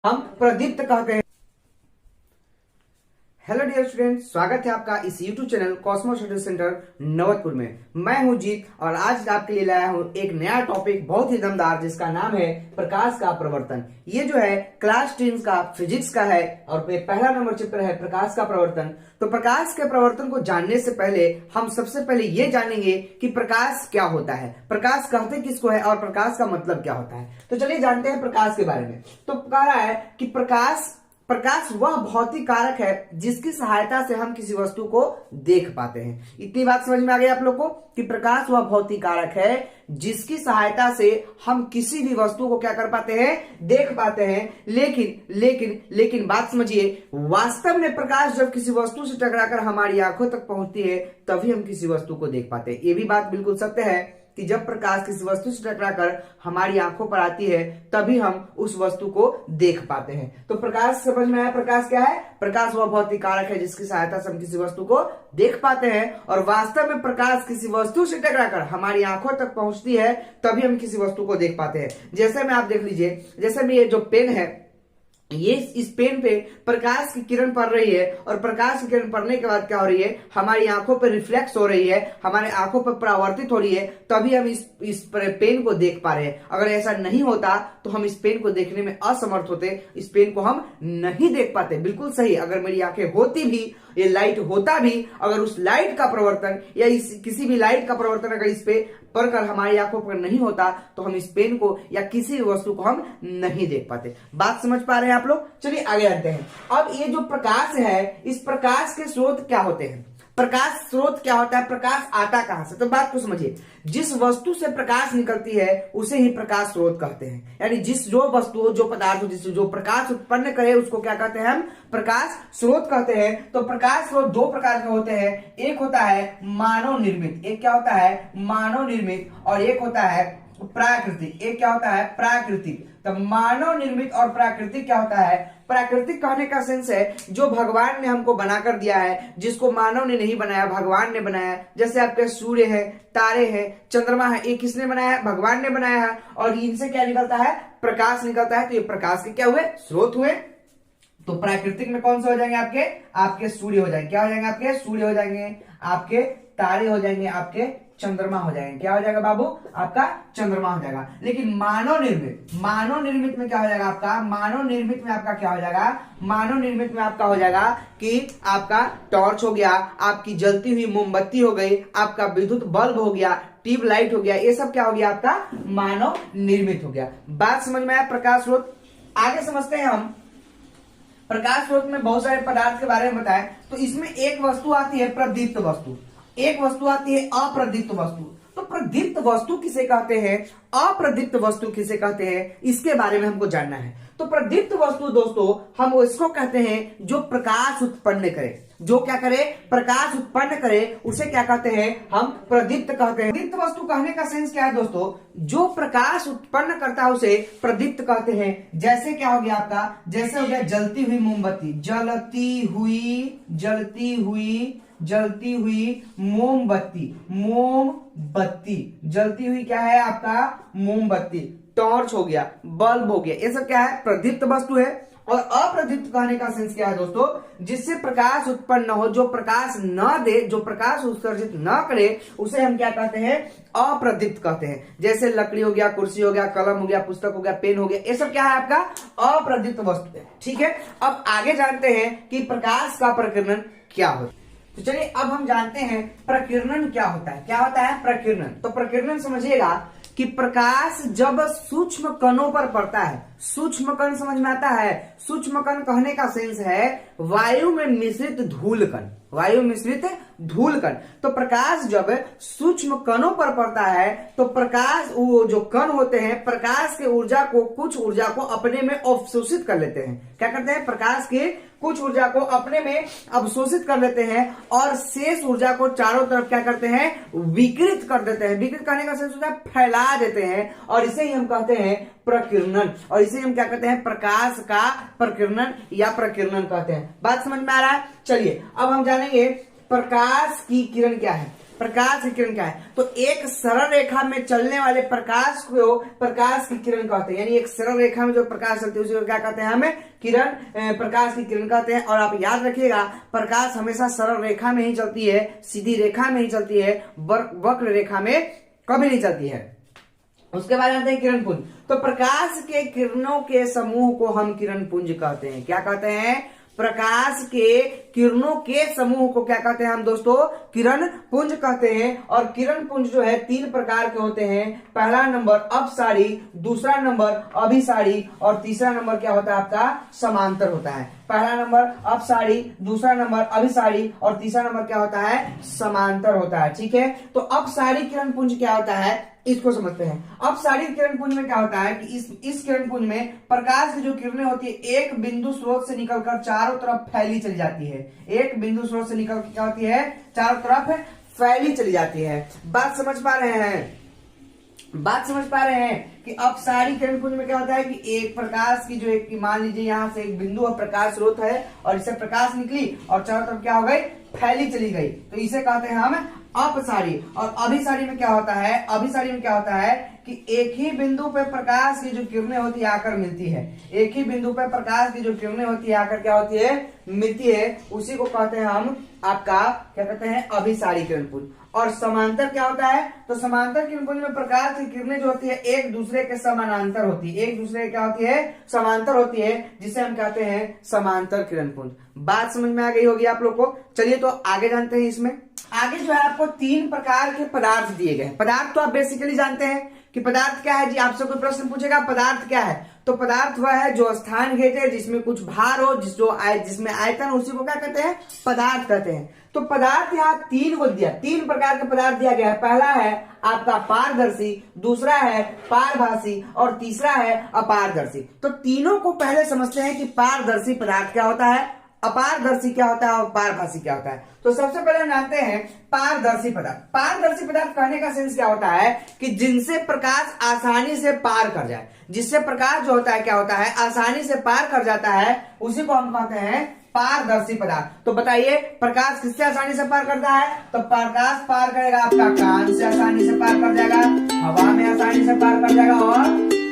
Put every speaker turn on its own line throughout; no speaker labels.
हम प्रदीप्त कहते हैं। हेलो डियर स्टूडेंट, स्वागत है आपका इस YouTube channel Cosmo study centre Navatpur में। मैं हूं जीत और आज आपके लिए लाया हूं एक नया टॉपिक बहुत ही दमदार, जिसका नाम है प्रकाश का प्रवर्तन। ये जो है क्लास 10 का फिजिक्स का है और पहला नंबर चैप्टर है प्रकाश का प्रवर्तन। तो प्रकाश के प्रवर्तन को जानने से पहले हम सबसे पहले ये जानेंगे कि प्रकाश क्या होता है, प्रकाश कहते किसको है और प्रकाश का मतलब क्या होता है। तो चलिए जानते हैं प्रकाश के बारे में। तो कह रहा है कि प्रकाश वह भौतिक कारक है जिसकी सहायता से हम किसी वस्तु को देख पाते हैं। इतनी बात समझ में आ गई आप लोग को कि प्रकाश वह भौतिक कारक है जिसकी सहायता से हम किसी भी वस्तु को क्या कर पाते हैं, देख पाते हैं। लेकिन बात समझिए, वास्तव में प्रकाश जब किसी वस्तु से टकराकर हमारी आंखों तक पहुंचती है तभी हम किसी वस्तु को देख पाते हैं। ये भी बात बिल्कुल सत्य है कि जब प्रकाश किसी वस्तु से टकराकर हमारी आंखों पर आती है तभी हम उस वस्तु को देख पाते हैं। तो प्रकाश समझ में आया। प्रकाश क्या है? प्रकाश वह भौतिक कारक है जिसकी सहायता से हम किसी वस्तु को देख पाते हैं। और वास्तव में प्रकाश किसी वस्तु से टकराकर हमारी आंखों तक पहुंचती है तभी हम किसी वस्तु को देख पाते हैं। जैसे में आप देख लीजिए, जैसे में ये जो पेन है, ये इस पेन पे प्रकाश की किरण पड़ रही है और प्रकाश की किरण पड़ने के बाद क्या हो रही है, हमारी आंखों पर रिफ्लेक्स हो रही है, हमारे आंखों पर परावर्तित हो रही है, तभी हम इस पेन को देख पा रहे हैं। अगर ऐसा नहीं होता तो हम इस पेन को देखने में असमर्थ होते, इस पेन को हम नहीं देख पाते। बिल्कुल सही। अगर मेरी आंखें होती भी, ये लाइट होता भी, अगर उस लाइट का प्रवर्तन या किसी भी लाइट का प्रवर्तन अगर इस पे पड़कर हमारी आंखों पर नहीं होता तो हम इस पेन को या किसी भी वस्तु को हम नहीं देख पाते। बात समझ पा रहे हैं आप लोग? चलिए आगे बढ़ते हैं। अब ये जो प्रकाश है, इस प्रकाश के स्रोत क्या होते हैं? प्रकाश स्रोत क्या होता है? प्रकाश आता कहां से? तो बात को समझिए, जिस वस्तु से प्रकाश निकलती है उसे ही प्रकाश स्रोत कहते हैं। यानी जो वस्तु, जो पदार्थ, जिससे जो प्रकाश उत्पन्न करे उसको क्या कहते हैं? हम प्रकाश स्रोत कहते हैं। तो प्रकाश स्रोत दो प्रकार के होते हैं। एक होता है मानव निर्मित, एक क्या होता है? मानव निर्मित। और एक होता है प्राकृतिक। एक क्या होता है? प्राकृतिक। तो मानव निर्मित और प्राकृतिक क्या होता है? प्राकृतिक कहने का सेंस है जो भगवान ने हमको बनाकर दिया है, जिसको मानव ने नहीं बनाया, भगवान ने बनाया। जैसे आपके सूर्य है, तारे हैं, चंद्रमा है, ये किसने बनाया है? भगवान ने बनाया है। और इनसे क्या निकलता है? प्रकाश निकलता है। तो ये प्रकाश के क्या हुए? स्रोत हुए। तो प्राकृतिक में कौन से हो जाएंगे? आपके सूर्य हो जाएंगे। क्या हो जाएंगे? आपके सूर्य हो जाएंगे, आपके तारे हो जाएंगे, आपके चंद्रमा हो जाएंगे। क्या हो जाएगा बाबू? आपका चंद्रमा हो जाएगा। लेकिन मानव निर्मित में क्या हो जाएगा? आपका मानव निर्मित में आपका क्या हो जाएगा? मानव निर्मित में आपका हो जाएगा कि आपका टॉर्च हो गया, आपकी जलती हुई मोमबत्ती हो गई, आपका विद्युत बल्ब हो गया, ट्यूब लाइट हो गया, ये सब क्या हो गया? आपका मानव निर्मित हो गया। बात समझ में आया? प्रकाश स्रोत। आगे समझते हैं हम। प्रकाश स्रोत में बहुत सारे पदार्थ के बारे में बताएं तो इसमें एक वस्तु आती है प्रदीप्त वस्तु, एक वस्तु आती है अप्रदीप्त वस्तु। तो प्रदीप्त वस्तु किसे कहते हैं, अप्रदीप्त वस्तु किसे कहते हैं, इसके बारे में हमको जानना है। तो प्रदीप्त वस्तु दोस्तों हम इसको कहते हैं जो प्रकाश उत्पन्न करे। जो क्या करे? प्रकाश उत्पन्न करे, उसे क्या कहते हैं? हम प्रदीप्त कहते हैं। प्रदीप्त वस्तु कहने का सेंस क्या है दोस्तों? जो प्रकाश उत्पन्न करता है उसे प्रदीप्त कहते हैं। जैसे क्या हो गया आपका? जैसे हो गया जलती हुई मोमबत्ती, जलती हुई मोमबत्ती, जलती हुई क्या है? आपका मोमबत्ती। टॉर्च हो गया, बल्ब हो गया, ये सब क्या है? प्रदीप्त वस्तु है। और अप्रदीप्त कहने का सेंस क्या है दोस्तों? जिससे प्रकाश उत्पन्न हो, जो प्रकाश न दे, जो प्रकाश उत्सर्जित न करे, उसे हम क्या कहते हैं? अप्रदीप्त कहते हैं। जैसे लकड़ी हो गया, कुर्सी हो गया, कलम हो गया, पुस्तक हो गया, पेन हो गया, ये सब क्या है? आपका अप्रदीप्त वस्तु है। ठीक है। अब आगे जानते हैं कि प्रकाश का प्रकीर्णन क्या होता है। तो चलिए अब हम जानते हैं प्रकीर्णन क्या होता है। क्या होता है प्रकीर्णन? तो प्रकीर्णन समझिएगा कि प्रकाश जब सूक्ष्म कणों पर पड़ता है, सूक्ष्म कण समझ में आता है? सूक्ष्म कण कहने का सेंस है वायु में मिश्रित धूल कण, वायु मिश्रित धूल कण। तो प्रकाश जब सूक्ष्म कणों पर पड़ता है तो प्रकाश, वो जो कण होते हैं, प्रकाश के ऊर्जा को, कुछ ऊर्जा को अपने में अवशोषित कर लेते हैं। क्या करते हैं? प्रकाश के कुछ ऊर्जा को अपने में अवशोषित कर लेते हैं और शेष ऊर्जा को चारों तरफ क्या करते हैं? विकिरित कर देते हैं। विकिरित करने का सेंस होता है फैला देते हैं, और इसे ही हम कहते हैं प्रकीर्णन। और इसे हम क्या कहते हैं? प्रकाश का प्रकीर्णन या प्रकीर्णन कहते हैं। बात समझ में आ रहा है? चलिए अब हम जानेंगे प्रकाश की किरण क्या है। प्रकाश की किरण क्या है? तो एक सरल रेखा में चलने वाले प्रकाश को प्रकाश की किरण कहते हैं। यानी एक सरल रेखा में जो प्रकाश चलती है उसी को क्या कहते हैं? हमें किरण, प्रकाश की किरण कहते हैं। और आप याद रखिएगा, प्रकाश हमेशा सरल रेखा में ही चलती है, सीधी रेखा में ही चलती है, वक्र रेखा में कभी नहीं चलती है। उसके बाद आते हैं किरण पुंज। तो प्रकाश के किरणों के समूह को हम किरण पुंज कहते हैं। क्या कहते हैं? प्रकाश के किरणों के समूह को क्या कहते हैं हम दोस्तों? किरण पुंज कहते हैं। और किरण पुंज जो है 3 प्रकार के होते हैं। पहला नंबर अपसारी, दूसरा नंबर अभिसारी और तीसरा नंबर क्या होता है आपका? समांतर होता है। पहला नंबर अपसारी, दूसरा नंबर अभिसारी और तीसरा नंबर क्या होता है? समांतर होता है। ठीक है, तो अपसारी किरण पुंज क्या होता है इसको समझते हैं। अपसारी किरण पुंज में क्या होता है कि इस किरण पुंज में प्रकाश की जो किरणें होती है एक बिंदु स्रोत से निकलकर चारों तरफ फैली चली जाती है। एक बिंदु स्रोत से निकल क्या होती है? चारों तरफ फैली चली जाती है। बात समझ पा रहे हैं? बात समझ पा रहे हैं कि अपसारी किरण पुंज में क्या होता है कि एक प्रकाश की जो एक, मान लीजिए यहां से एक बिंदु और प्रकाश स्रोत है और इससे प्रकाश निकली और चारों तरफ क्या हो गई? फैली चली गई, तो इसे कहते हैं हम अपसारी। और अभिसारी में क्या होता है? अभिसारी में क्या होता है कि एक ही बिंदु पे प्रकाश की जो किरणें होती है आकर मिलती है। एक ही बिंदु पे प्रकाश की जो किरणें होती है आकर क्या होती है? मिलती है। उसी को कहते हैं हम आपका क्या कहते हैं? अभिसारी किरण पुंज। और समांतर क्या होता है? तो समांतर किरण पुंज में प्रकाश की किरणें जो होती है एक दूसरे के समानांतर होती है। एक दूसरे क्या होती है? समांतर होती है, जिसे हम कहते हैं समांतर किरण पुंज। बात समझ में आ गई होगी आप लोग को। चलिए तो आगे जानते हैं। इसमें आगे जो है आपको 3 प्रकार के पदार्थ दिए गए। पदार्थ तो आप बेसिकली जानते हैं कि पदार्थ क्या है। जी आपसे कोई प्रश्न पूछेगा पदार्थ क्या है, तो पदार्थ वह है जो स्थान घेटे, जिसमें कुछ भार हो, जिसमें आयतन, उसी को क्या कहते हैं? पदार्थ कहते हैं। तो पदार्थ यहाँ 3 को दिया, 3 प्रकार के पदार्थ दिया गया है। पहला है आपका पारदर्शी, दूसरा है पारभासी और तीसरा है अपारदर्शी। तो तीनों को पहले समझते हैं कि पारदर्शी पदार्थ क्या होता है, अपारदर्शी क्या होता है और पारभासी क्या होता है। तो सबसे पहले जानते हैं पारदर्शी पदार्थ। पारदर्शी पदार्थ कहने का सेंस क्या होता है कि जिनसे प्रकाश आसानी से पार कर जाए, जिससे प्रकाश जो होता है क्या होता है? आसानी से पार कर जाता है, उसी को हम कहते हैं पारदर्शी पदार्थ। तो बताइए प्रकाश किससे आसानी से पार करता है? तो प्रकाश पार करेगा आपका कान से, आसानी से पार कर जाएगा, हवा में आसानी से पार कर जाएगा और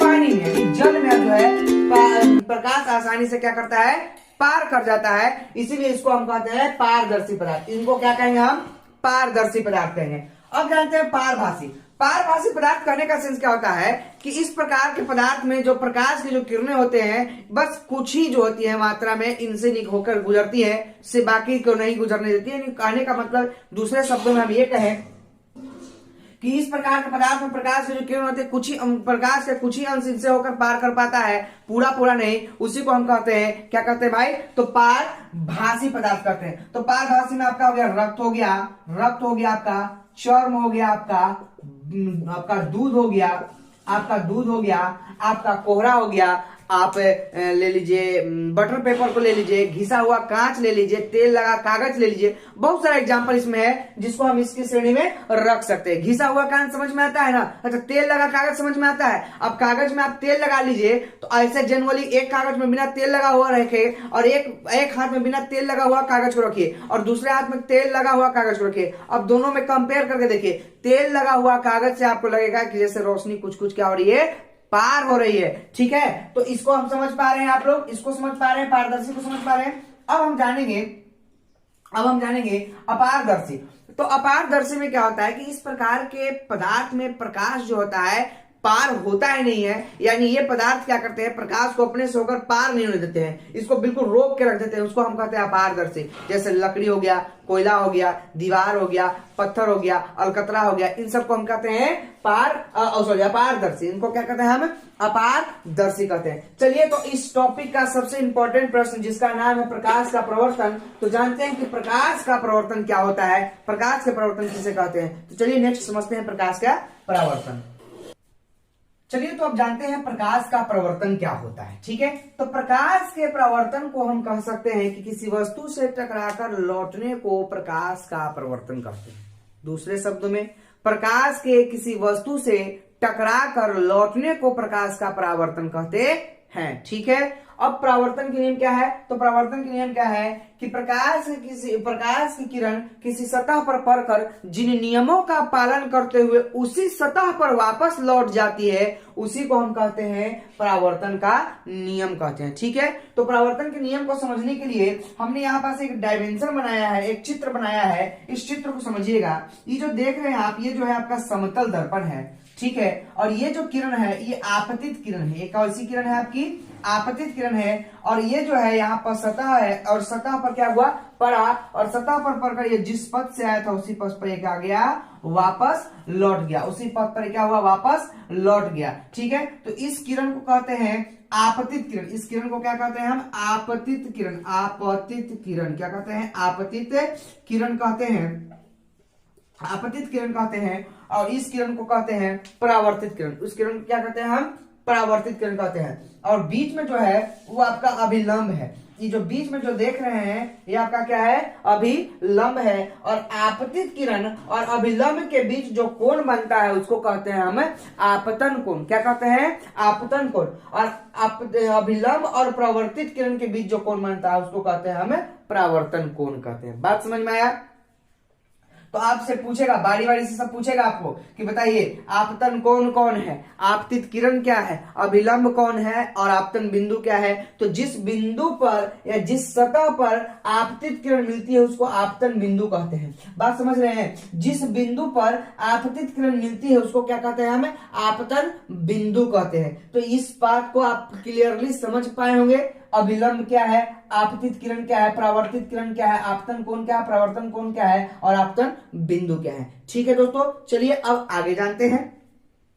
पानी में यानी जल में जो है प्रकाश आसानी से क्या करता है? पार कर जाता है। इसीलिए इसको हम कहते हैं पारदर्शी पदार्थ। इनको क्या कहेंगे हम? पारदर्शी पदार्थ कहेंगे। अब जानते हैं पारभासी। पारभासी पदार्थ करने का सेंस क्या होता है कि इस प्रकार के पदार्थ में जो प्रकाश की जो किरणें होते हैं बस कुछ ही जो होती है मात्रा में इनसे होकर गुजरती है, से बाकी को नहीं गुजरने देती है। कहने का मतलब दूसरे शब्दों में हम ये कहें कि इस प्रकार के पदार्थ में प्रकाश की जो किरण होती है कुछ ही प्रकाश के कुछ ही अंश इनसे होकर पार कर पाता है, पूरा नहीं। उसी को हम कहते हैं क्या कहते हैं भाई? तो पारभासी पदार्थ कहते हैं। तो पारभासी में आपका हो गया रक्त हो गया, आपका चर्म हो गया, आपका दूध हो गया, आपका कोहरा हो गया, आप ले लीजिए बटर पेपर को ले लीजिए, घिसा हुआ कांच ले लीजिए, तेल लगा कागज ले लीजिए। बहुत सारा एग्जांपल इसमें है जिसको हम इसकी श्रेणी में रख सकते हैं। घिसा हुआ कांच समझ में आता है ना? अच्छा, तेल लगा कागज समझ में आता है। अब कागज में आप तेल लगा लीजिए तो ऐसे जनरली एक कागज में बिना तेल लगा हुआ रखे और एक हाथ में बिना तेल लगा हुआ कागज को रखिए और दूसरे हाथ में तेल लगा हुआ कागज को रखिए। अब दोनों में कंपेयर करके देखिए, तेल लगा हुआ कागज से आपको लगेगा कि जैसे रोशनी कुछ क्या हो रही है? पार हो रही है। ठीक है, तो इसको हम समझ पा रहे हैं, आप लोग इसको समझ पा रहे हैं, पारदर्शी को समझ पा रहे हैं। अब हम जानेंगे अपारदर्शी। तो अपारदर्शी में क्या होता है कि इस प्रकार के पदार्थ में प्रकाश जो होता है पार होता ही नहीं है। यानी ये पदार्थ क्या करते हैं? प्रकाश को अपने से होकर पार नहीं होने देते हैं, इसको बिल्कुल रोक के रख देते हैं। उसको हम कहते हैं अपारदर्शी। जैसे लकड़ी हो गया, कोयला हो गया, दीवार हो गया, पत्थर हो गया, अलकतरा हो गया, इन सबको हम कहते हैं अपारदर्शी। इनको क्या कहते हैं हम? अपारदर्शी कहते हैं। चलिए तो इस टॉपिक का सबसे इंपॉर्टेंट प्रश्न जिसका नाम है प्रकाश का प्रवर्तन, तो जानते हैं कि प्रकाश का प्रवर्तन क्या होता है, प्रकाश का प्रवर्तन किसे कहते हैं। तो चलिए नेक्स्ट समझते हैं प्रकाश का प्रवर्तन। चलिए तो अब जानते हैं प्रकाश का प्रवर्तन क्या होता है। ठीक है, तो प्रकाश के प्रवर्तन को हम कह सकते हैं कि किसी वस्तु से टकराकर लौटने को प्रकाश का प्रवर्तन कहते हैं। दूसरे शब्दों में प्रकाश के किसी वस्तु से टकराकर लौटने को प्रकाश का परावर्तन कहते हैं। ठीक है, अब परावर्तन के नियम क्या है? तो परावर्तन के नियम क्या है कि प्रकाश की किरण किसी सतह पर पड़कर जिन नियमों का पालन करते हुए उसी सतह पर वापस लौट जाती है उसी को हम कहते हैं परावर्तन का नियम कहते हैं। ठीक है, तो परावर्तन के नियम को समझने के लिए हमने यहाँ पास एक डायमेंशन बनाया है, एक चित्र बनाया है। इस चित्र को समझिएगा। ये जो देख रहे हैं आप, ये जो है आपका समतल दर्पण है। ठीक है, और ये जो किरण है ये आपतित किरण है। एक ऐसी किरण है आपकी आपतित किरण है, और ये जो है यहाँ पर सतह है, और सतह पर क्या हुआ? पड़ा, और सतह पर पड़कर ये जिस पथ से आया था उसी पथ पर क्या गया? वापस लौट गया। उसी पथ पर क्या हुआ? वापस लौट गया। ठीक है, तो इस किरण को कहते हैं आपतित किरण। इस किरण को क्या कहते हैं हम? आपतित किरण। आपतित किरण क्या कहते हैं? आपतित किरण कहते हैं। आपतित किरण कहते हैं। और इस किरण को कहते हैं परावर्तित किरण। उस किरण को क्या कहते हैं हम? परावर्तित किरण कहते हैं। और बीच में जो है वो आपका अभिलंब है। ये जो बीच में जो देख रहे हैं ये आपका क्या है? अभिलंब है। और आपतित किरण और अभिलंब के बीच जो कोण बनता है उसको कहते हैं हम आपतन कोण। क्या कहते हैं? आपतन कोण। और अभिलंब और परावर्तित किरण के बीच जो कोण बनता है उसको कहते हैं हम परावर्तन कोण कहते हैं। बात समझ में आया? तो आपसे पूछेगा, बारी बारी से सब पूछेगा आपको कि बताइए आपतन कोण कौन है, आपतित किरण क्या है, अभिलंब कौन है और आपतन बिंदु क्या है। तो जिस बिंदु पर या जिस सतह पर आपतित किरण मिलती है उसको आपतन बिंदु कहते हैं। बात समझ रहे हैं? जिस बिंदु पर आपतित किरण मिलती है उसको क्या कहते हैं? हम आपतन बिंदु कहते हैं। तो इस बात को आप क्लियरली समझ पाए होंगे। अभिलंब क्या है, आपतित किरण क्या है, परावर्तित किरण क्या है, आपतन कोण क्या है, परावर्तन कोण क्या है और आपतन बिंदु क्या है। ठीक है दोस्तों, चलिए अब आगे जानते हैं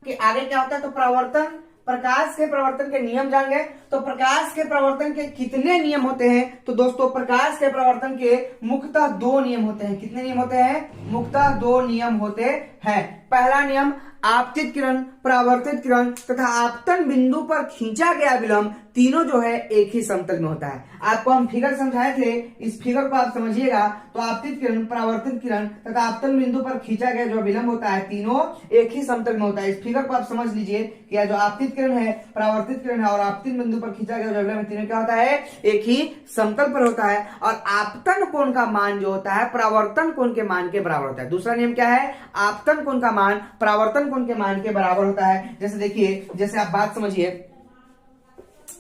कि आगे क्या होता है। तो परावर्तन, प्रकाश के प्रवर्तन के नियम जान गए। तो प्रकाश के प्रवर्तन के कितने नियम होते हैं? तो दोस्तों प्रकाश के प्रवर्तन के मुख्यतः 2 नियम होते हैं। कितने नियम होते हैं? मुख्यतः 2 नियम होते हैं। पहला नियम, आपतित किरण, परावर्तित किरण तथा आपतन बिंदु पर खींचा गया विलंब तीनों जो है एक ही समतल में होता है। आपको हम फिगर समझाए थे, इस फिगर को आप समझिएगा। तो आपतित किरण, परावर्तित किरण तथा आपतन बिंदु पर खींचा गया जो विलंब होता है तीनों एक ही समतल में होता है। इस फिगर को आप समझ लीजिए कि जो आपतित किरण है, परावर्तित किरण है और आपतित बिंदु पर खींचा गया जो विलंब तीनों क्या होता है? एक ही समतल पर होता है। और आपतन कोण का मान जो होता है परावर्तन कोण के मान के बराबर होता है। दूसरा नियम क्या है? आपतन कोण का मान परावर्तन कोण के मान के बराबर होता है। जैसे देखिए, जैसे आप बात समझिए,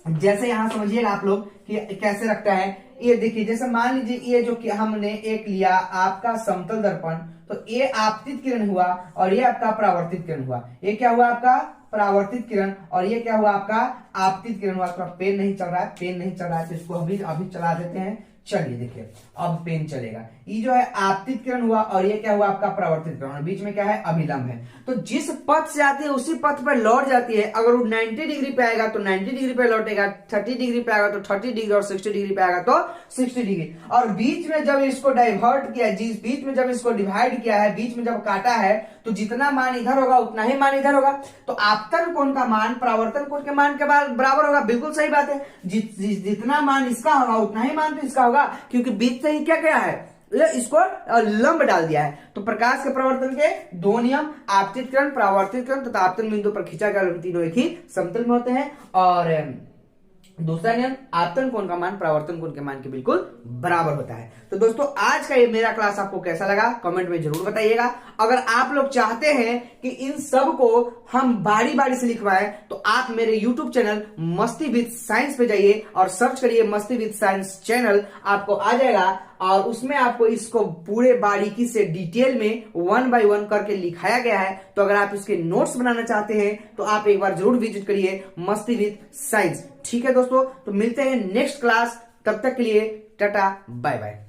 जैसे यहां समझिएगा आप लोग कि कैसे रखता है। ये देखिए, जैसे मान लीजिए ये जो कि हमने एक लिया आपका समतल दर्पण, तो ये आपतित किरण हुआ और ये आपका परावर्तित किरण हुआ। ये क्या हुआ? आपका परावर्तित किरण। और ये क्या हुआ? आपका आपतित किरण हुआ। आपका पेन नहीं चल रहा है, पेन नहीं चल रहा है तो इसको अभी चला देते हैं। चलिए देखिए, अब पेन चलेगा। ये जो है आपतित किरण हुआ और ये क्या हुआ? आपका परावर्तित किरण। बीच में क्या है? अभिलंब है। तो जिस पथ से आती है उसी पथ पर लौट जाती है। अगर वो 90 डिग्री पे आएगा तो 90 डिग्री पे लौटेगा, 30 डिग्री पे आएगा तो 30 डिग्री और 60 डिग्री पे आएगा तो 60 डिग्री। और बीच में जब इसको डाइवर्ट किया, जिस बीच में जब इसको डिवाइड किया है, बीच में जब काटा है, तो जितना मान इधर होगा उतना ही मान इधर होगा। तो आपतन कोण का मान परावर्तन कोण के मान के बराबर होगा। बिल्कुल सही बात है। जितना मान इसका होगा उतना ही मान तो इसका होगा, क्योंकि बीच से ही क्या गया है? इसको लंब डाल दिया है। तो प्रकाश के प्रवर्तन के 2 नियम, आपतित किरण, परावर्तित किरण तथा आपतन बिंदु पर खींचा गया तीनों एक ही समतल में होते हैं। और दूसरा नियम, आपतन कोण का मान परावर्तन कोण के मान के बिल्कुल बराबर होता है। तो दोस्तों आज का ये मेरा क्लास आपको कैसा लगा कमेंट में जरूर बताइएगा। अगर आप लोग चाहते हैं कि इन सब को हम बारी बारी से लिखवाएं तो आप मेरे YouTube चैनल मस्ती विद साइंस पे जाइए और सर्च करिए मस्ती विद साइंस चैनल, आपको आ जाएगा। और उसमें आपको इसको पूरे बारीकी से डिटेल में 1 by 1 करके लिखाया गया है। तो अगर आप इसके नोट्स बनाना चाहते हैं तो आप एक बार जरूर विजिट करिए मस्ती विद साइंस। ठीक है दोस्तों, तो मिलते हैं नेक्स्ट क्लास। तब तक के लिए टाटा बाय बाय।